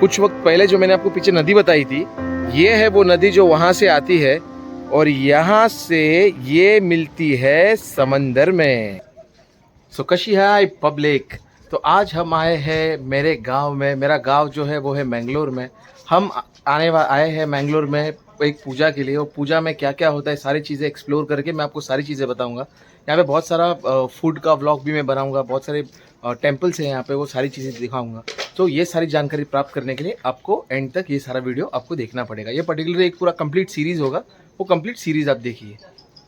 कुछ वक्त पहले जो मैंने आपको पीछे नदी बताई थी, ये है वो नदी जो वहाँ से आती है और यहाँ से ये मिलती है समंदर में। सो कशी हाय पब्लिक। तो आज हम आए हैं मेरे गांव में। मेरा गांव जो है वो है मैंगलोर में। हम आए हैं मैंगलोर में एक पूजा के लिए, और पूजा में क्या क्या होता है सारी चीज़ें एक्सप्लोर करके मैं आपको सारी चीज़ें बताऊंगा। यहाँ पे बहुत सारा फूड का व्लॉग भी मैं बनाऊंगा, बहुत सारे टेम्पल्स हैं यहाँ पे, वो सारी चीज़ें दिखाऊंगा। तो ये सारी जानकारी प्राप्त करने के लिए आपको एंड तक ये सारा वीडियो आपको देखना पड़ेगा। ये पर्टिकुलर एक पूरा कंप्लीट सीरीज़ होगा, वो कंप्लीट सीरीज़ आप देखिए।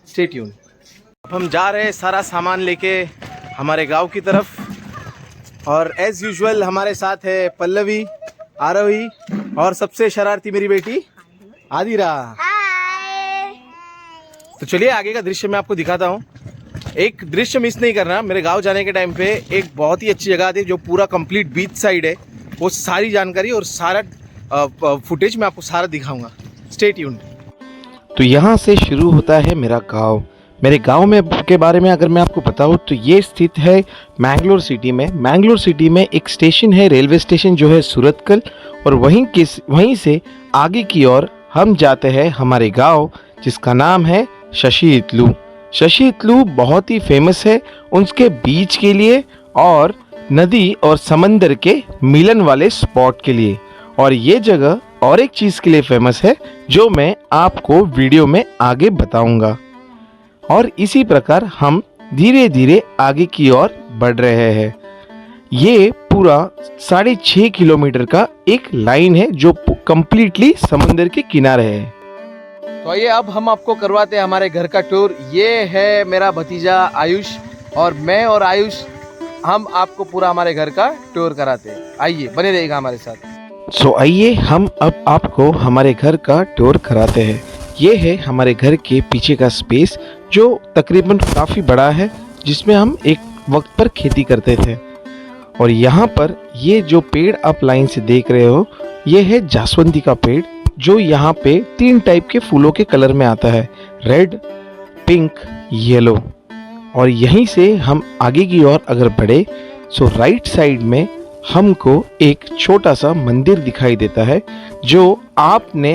Stay tune. अब हम जा रहे हैं सारा सामान लेके हमारे गांव की तरफ, और एज़ यूजुअल हमारे साथ है पल्लवी, आरवी और सबसे शरारती मेरी बेटी आदिरा। तो चलिए आगे का दृश्य मैं आपको दिखाता हूँ। एक दृश्य मिस नहीं करना। मेरे गांव जाने के टाइम पे एक बहुत ही अच्छी जगह थी जो पूरा कंप्लीट बीच साइड है, वो सारी जानकारी और सारा फुटेज मैं आपको सारा दिखाऊंगा। Stay tuned. तो यहाँ से शुरू होता है मेरा गांव। मेरे गांव में के बारे में अगर मैं आपको बताऊँ तो ये स्थित है मैंगलोर सिटी में। मैंगलोर सिटी में एक स्टेशन है, रेलवे स्टेशन जो है सूरतकल, और वहीं से आगे की ओर हम जाते हैं हमारे गांव जिसका नाम है शशि इतलू। शशि इतलू बहुत ही फेमस है उसके बीच के लिए और नदी और समंदर के मिलन वाले स्पॉट के लिए। और ये जगह और एक चीज़ के लिए फेमस है जो मैं आपको वीडियो में आगे बताऊंगा। और इसी प्रकार हम धीरे धीरे आगे की ओर बढ़ रहे हैं। ये पूरा 6.5 किलोमीटर का एक लाइन है जो कंप्लीटली समंदर के किनारे है। तो आइए अब हम आपको करवाते हैं हमारे घर का टूर। ये है मेरा भतीजा आयुष, और मैं और आयुष हम आपको पूरा हमारे घर का टूर कराते हैं। आइए बने रहिएगा हमारे साथ। सो आइए हम अब आपको हमारे घर का टूर कराते हैं। ये है हमारे घर के पीछे का स्पेस जो तकरीबन काफ़ी बड़ा है, जिसमें हम एक वक्त पर खेती करते थे। और यहाँ पर ये जो पेड़ आप लाइन से देख रहे हो, ये है जासवंती का पेड़ जो यहाँ पे 3 टाइप के फूलों के कलर में आता है, रेड, पिंक, येलो। और यहीं से हम आगे की ओर अगर बढ़े सो राइट साइड में हमको एक छोटा सा मंदिर दिखाई देता है जो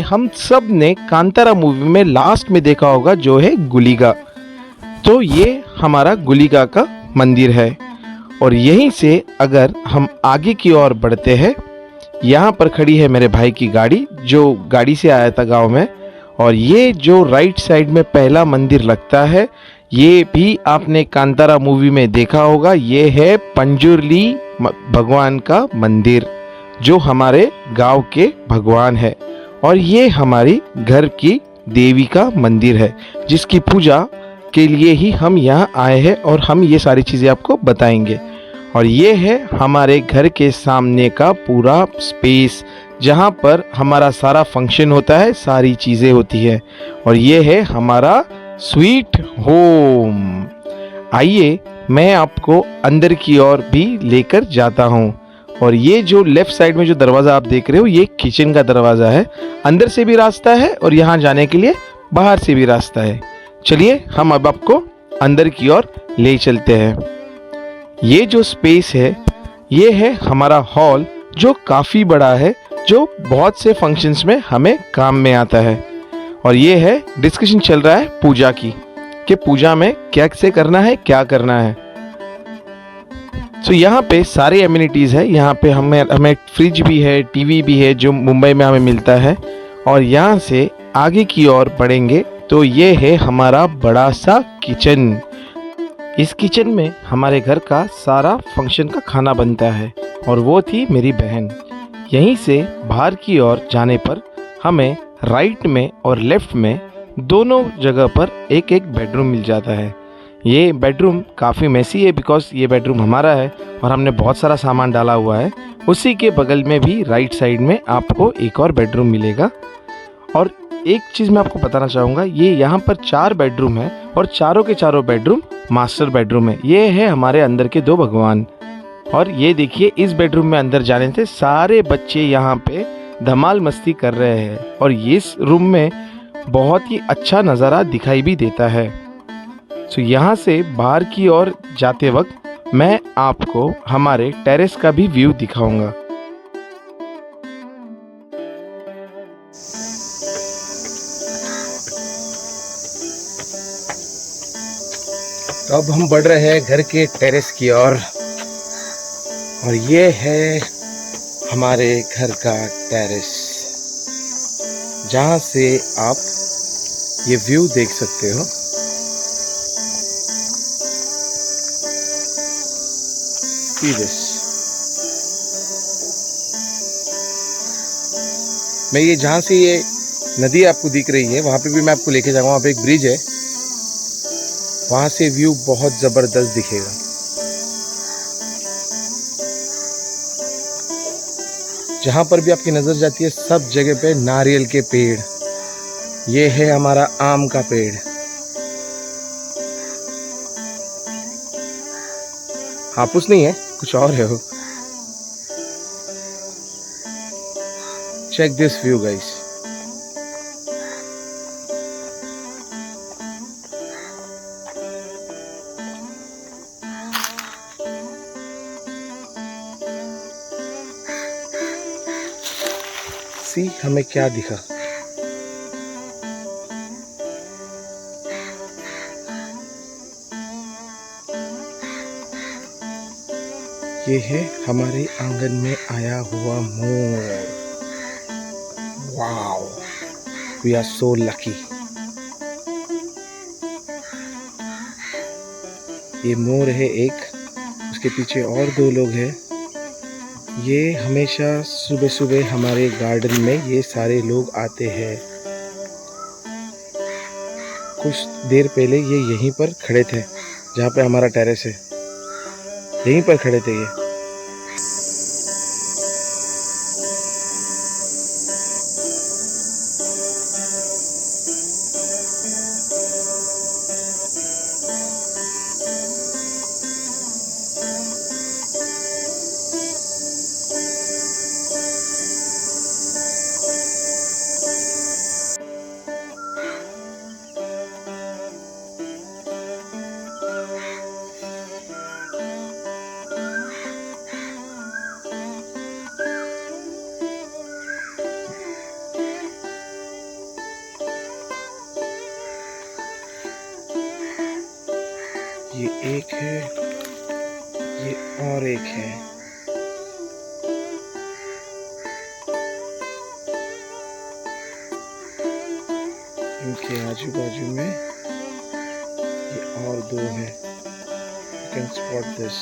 हम सब ने कांतारा मूवी में लास्ट में देखा होगा, जो है गुलिगा। तो ये हमारा गुलिगा का मंदिर है। और यहीं से अगर हम आगे की ओर बढ़ते हैं, यहाँ पर खड़ी है मेरे भाई की गाड़ी जो गाड़ी से आया था गांव में। और ये जो राइट साइड में पहला मंदिर लगता है, ये भी आपने कांतारा मूवी में देखा होगा। ये है पंजुर्ली भगवान का मंदिर जो हमारे गांव के भगवान है। और ये हमारी घर की देवी का मंदिर है जिसकी पूजा के लिए ही हम यहाँ आए हैं, और हम ये सारी चीज़ें आपको बताएंगे। और ये है हमारे घर के सामने का पूरा स्पेस जहाँ पर हमारा सारा फंक्शन होता है, सारी चीज़ें होती है। और ये है हमारा स्वीट होम। आइए मैं आपको अंदर की ओर भी लेकर जाता हूँ। और ये जो लेफ्ट साइड में जो दरवाज़ा आप देख रहे हो, ये किचन का दरवाज़ा है। अंदर से भी रास्ता है और यहाँ जाने के लिए बाहर से भी रास्ता है। चलिए हम अब आपको अंदर की ओर ले चलते हैं। ये जो स्पेस है, ये है हमारा हॉल जो काफ़ी बड़ा है, जो बहुत से फंक्शंस में हमें काम में आता है। और ये है डिस्कशन चल रहा है पूजा की, कि पूजा में क्या से करना है, क्या करना है। तो यहाँ पे सारे एमिनिटीज़ है। यहाँ पे हमें फ्रिज भी है, टीवी भी है जो मुंबई में हमें मिलता है। और यहाँ से आगे की ओर बढ़ेंगे तो ये है हमारा बड़ा सा किचन। इस किचन में हमारे घर का सारा फंक्शन का खाना बनता है, और वो थी मेरी बहन। यहीं से बाहर की ओर जाने पर हमें राइट में और लेफ्ट में दोनों जगह पर एक एक बेडरूम मिल जाता है। ये बेडरूम काफ़ी मैसी है बिकॉज ये बेडरूम हमारा है और हमने बहुत सारा सामान डाला हुआ है। उसी के बगल में भी राइट साइड में आपको एक और बेडरूम मिलेगा। और एक चीज़ मैं आपको बताना चाहूँगा, ये यहाँ पर 4 बेडरूम है और चारों के चारों बेडरूम मास्टर बेडरूम है। ये है हमारे अंदर के 2 भगवान। और ये देखिए, इस बेडरूम में अंदर जाने से सारे बच्चे यहाँ पे धमाल मस्ती कर रहे हैं, और इस रूम में बहुत ही अच्छा नज़ारा दिखाई भी देता है। तो यहाँ से बाहर की ओर जाते वक्त मैं आपको हमारे टेरेस का भी व्यू दिखाऊंगा। तो अब हम बढ़ रहे हैं घर के टेरेस की ओर और ये है हमारे घर का टेरेस जहाँ से आप ये व्यू देख सकते हो। See this। मैं ये जहाँ से ये नदी आपको दिख रही है वहाँ पे भी मैं आपको लेके जाऊँगा। वहाँ पे एक ब्रिज है, वहाँ से व्यू बहुत ज़बरदस्त दिखेगा। जहाँ पर भी आपकी नज़र जाती है सब जगह पे नारियल के पेड़। ये है हमारा आम का पेड़। हापुस नहीं है, कुछ और है वो। Check this view guys. See हमें क्या दिखा। ये है हमारे आंगन में आया हुआ मोर। Wow, we are so lucky. ये मोर है एक, उसके पीछे और 2 लोग हैं। ये हमेशा सुबह सुबह हमारे गार्डन में ये सारे लोग आते हैं। कुछ देर पहले ये यहीं पर खड़े थे, जहाँ पे हमारा टेरेस है, यहीं पर खड़े थे ये। ये एक है, ये और एक है। इनके आजू बाजू में ये और 2 है। You can spot this।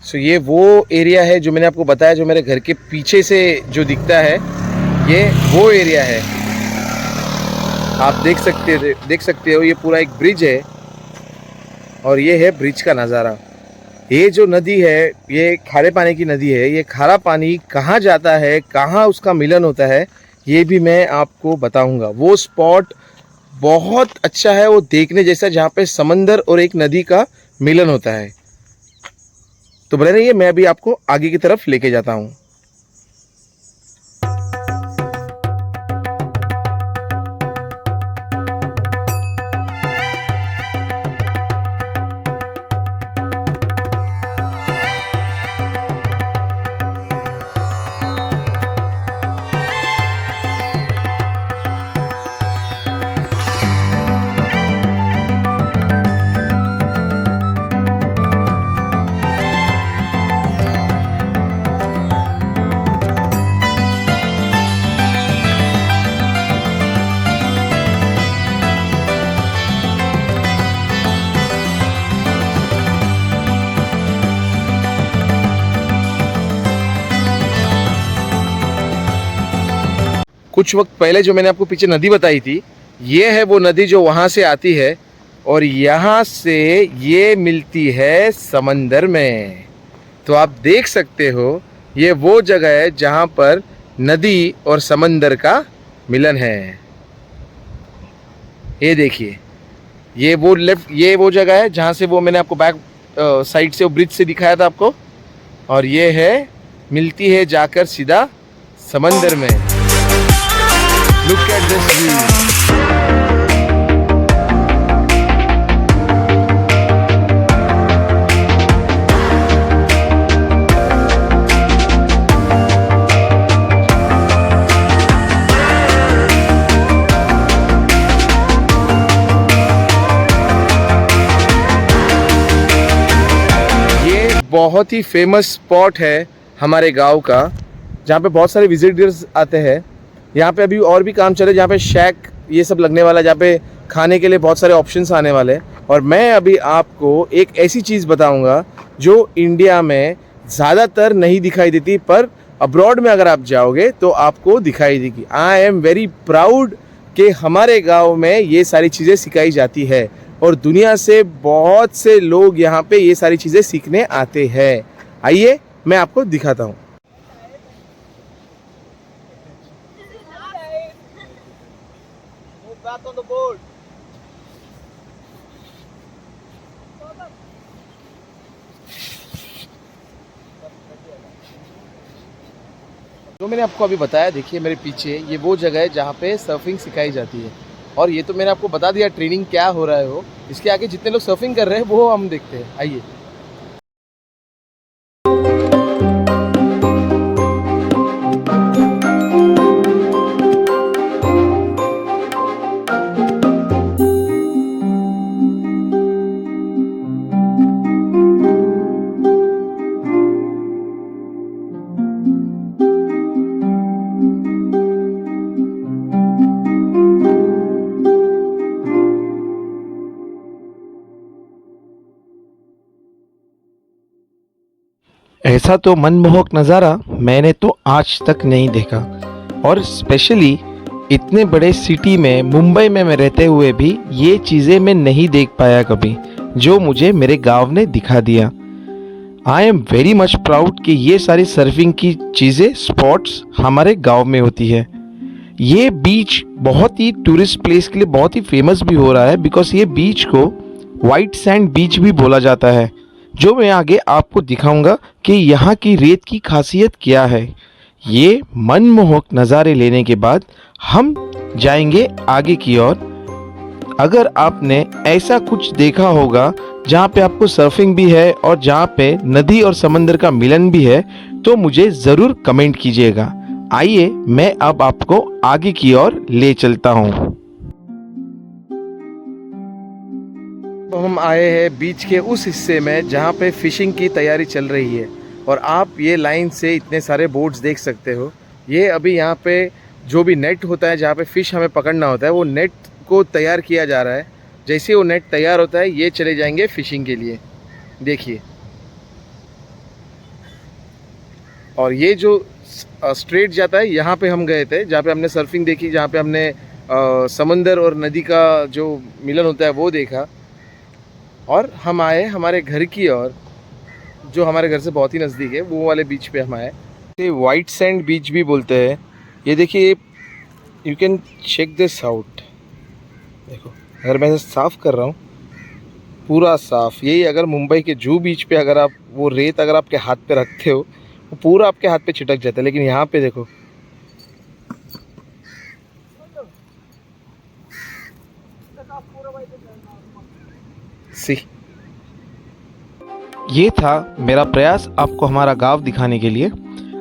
सो ये वो एरिया है जो मैंने आपको बताया, जो मेरे घर के पीछे से जो दिखता है, ये वो एरिया है। आप देख सकते हो ये पूरा एक ब्रिज है और ये है ब्रिज का नज़ारा। ये जो नदी है ये खारे पानी की नदी है। ये खारा पानी कहाँ जाता है, कहाँ उसका मिलन होता है, ये भी मैं आपको बताऊंगा। वो स्पॉट बहुत अच्छा है, वो देखने जैसा, जहाँ पे समंदर और एक नदी का मिलन होता है। तो बने रहिए, मैं अभी आपको आगे की तरफ लेके जाता हूँ। कुछ वक्त पहले जो मैंने आपको पीछे नदी बताई थी, ये है वो नदी जो वहाँ से आती है और यहाँ से ये मिलती है समंदर में। तो आप देख सकते हो ये वो जगह है जहाँ पर नदी और समंदर का मिलन है। ये देखिए, ये वो जगह है जहाँ से वो मैंने आपको बैक साइड से, वो ब्रिज से दिखाया था आपको, और ये है मिलती है जाकर सीधा समंदर में। Look at this view. बहुत ही फेमस स्पॉट है हमारे गांव का, जहाँ पे बहुत सारे विजिटर्स आते हैं। यहाँ पे अभी और भी काम चले, जहाँ पे शैक ये सब लगने वाला है, जहाँ पे खाने के लिए बहुत सारे ऑप्शंस आने वाले हैं। और मैं अभी आपको एक ऐसी चीज़ बताऊंगा जो इंडिया में ज़्यादातर नहीं दिखाई देती, पर अब्रॉड में अगर आप जाओगे तो आपको दिखाई देगी। आई एम वेरी प्राउड कि हमारे गाँव में ये सारी चीज़ें सिखाई जाती है, और दुनिया से बहुत से लोग यहाँ पे ये सारी चीज़ें सीखने आते हैं। आइए मैं आपको दिखाता हूँ। जो मैंने आपको अभी बताया, देखिए मेरे पीछे ये वो जगह है जहाँ पे सर्फिंग सिखाई जाती है। और ये तो मैंने आपको बता दिया ट्रेनिंग क्या हो रहा है वो। इसके आगे जितने लोग सर्फिंग कर रहे हैं वो हम देखते हैं, आइए। ऐसा तो मनमोहक नज़ारा मैंने तो आज तक नहीं देखा, और स्पेशली इतने बड़े सिटी में, मुंबई में मैं रहते हुए भी ये चीज़ें मैं नहीं देख पाया कभी, जो मुझे मेरे गांव ने दिखा दिया। I am very much proud कि ये सारी सर्फिंग की चीज़ें, स्पॉट्स हमारे गांव में होती है। ये बीच बहुत ही टूरिस्ट प्लेस के लिए बहुत ही फेमस भी हो रहा है, बिकॉज ये बीच को वाइट सैंड बीच भी बोला जाता है, जो मैं आगे आपको दिखाऊंगा कि यहाँ की रेत की खासियत क्या है। ये मनमोहक नज़ारे लेने के बाद हम जाएंगे आगे की ओर। अगर आपने ऐसा कुछ देखा होगा जहाँ पे आपको सर्फिंग भी है और जहाँ पे नदी और समंदर का मिलन भी है, तो मुझे ज़रूर कमेंट कीजिएगा। आइए मैं अब आपको आगे की ओर ले चलता हूँ। तो हम आए हैं बीच के उस हिस्से में जहाँ पे फिशिंग की तैयारी चल रही है, और आप ये लाइन से इतने सारे बोट्स देख सकते हो। ये अभी यहाँ पे जो भी नेट होता है, जहाँ पे फ़िश हमें पकड़ना होता है, वो नेट को तैयार किया जा रहा है। जैसे वो नेट तैयार होता है, ये चले जाएंगे फ़िशिंग के लिए। देखिए, और ये जो स्ट्रेट जाता है, यहाँ पे हम गए थे, जहाँ पे हमने सर्फिंग देखी, जहाँ पे हमने समंदर और नदी का जो मिलन होता है वो देखा। और हम आए हमारे घर की ओर, जो हमारे घर से बहुत ही नज़दीक है, वो वाले बीच पे हम आए। ये वाइट सैंड बीच भी बोलते हैं। ये देखिए, you can check this out. देखो, अगर मैं साफ़ कर रहा हूँ, पूरा साफ़। यही अगर मुंबई के जूहू बीच पे अगर आप वो रेत अगर आपके हाथ पे रखते हो, वो पूरा आपके हाथ पे छिटक जाता है। लेकिन यहाँ पे देखो, सी। ये था मेरा प्रयास आपको हमारा गांव दिखाने के लिए।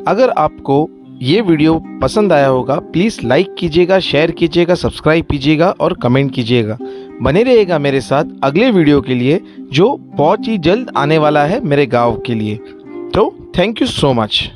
अगर आपको ये वीडियो पसंद आया होगा, प्लीज़ लाइक कीजिएगा, शेयर कीजिएगा, सब्सक्राइब कीजिएगा और कमेंट कीजिएगा। बने रहिएगा मेरे साथ अगले वीडियो के लिए, जो बहुत ही जल्द आने वाला है मेरे गांव के लिए। तो थैंक यू सो मच।